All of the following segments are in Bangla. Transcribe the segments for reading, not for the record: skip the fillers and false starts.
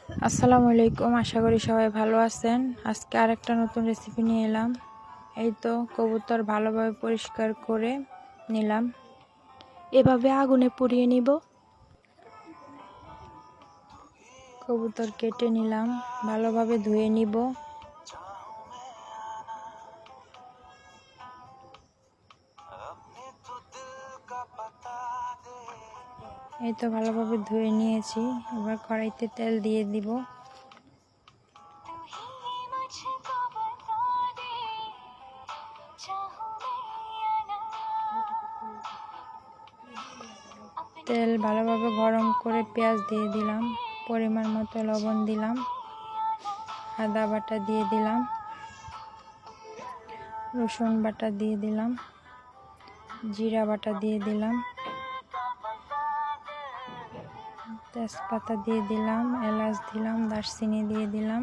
আসসালামু আলাইকুম, আশা করি সবাই ভালো আছেন। আজকে আরেকটা নতুন রেসিপি নিয়ে এলাম। এই তো কবুতর ভালোভাবে পরিষ্কার করে নিলাম। এভাবে আগুনে পুড়িয়ে নিব। কবুতর কেটে নিলাম, ভালোভাবে ধুয়ে নিব। এই তো ভালোভাবে ধুয়ে নিয়েছি। এবার কড়াইতে তেল দিয়ে দিব। তেল ভালোভাবে গরম করে পেঁয়াজ দিয়ে দিলাম, পরিমাণ মতো লবণ দিলাম, আদা বাটা দিয়ে দিলাম, রসুন বাটা দিয়ে দিলাম, জিরা বাটা দিয়ে দিলাম, তেজপাতা দিয়ে দিলাম, এলাচ দিলাম, দারচিনি দিয়ে দিলাম,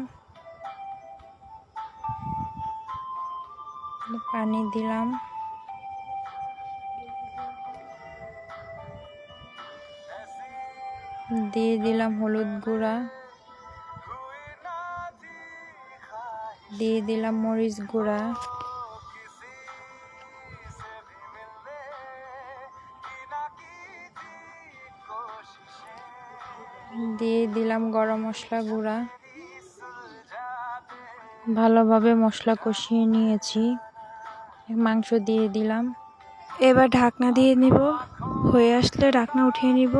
পানি দিলাম, দিয়ে দিলাম হলুদ গুঁড়া, দিয়ে দিলাম মরিচ গুঁড়া, দিয়ে দিলাম গরম মশলা গুঁড়া। ভালোভাবে মশলা কষিয়ে নিয়েছি। মাংস দিয়ে দিলাম। এবার ঢাকনা দিয়ে নিব। হয়ে আসলে ঢাকনা উঠিয়ে নিব।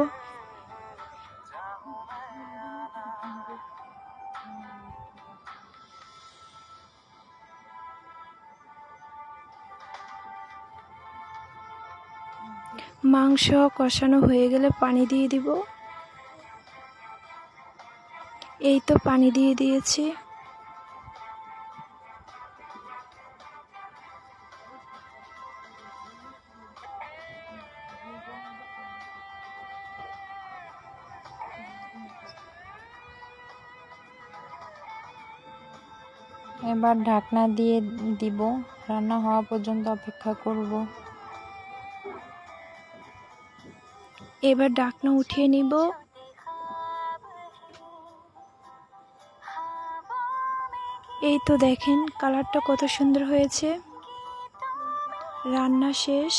মাংস কষানো হয়ে গেলে পানি দিয়ে দিব। এই তো পানি দিয়ে দিয়েছি। এবার ঢাকনা দিয়ে দিব, রান্না হওয়া পর্যন্ত অপেক্ষা করব। এবার ঢাকনা উঠিয়ে নিব। এই তো দেখেন কালারটা কত সুন্দর হয়েছে। রান্না শেষ।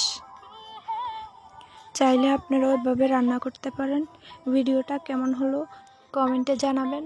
চাইলে আপনারা ওইভাবে রান্না করতে পারেন। ভিডিওটা কেমন হলো কমেন্টে জানাবেন।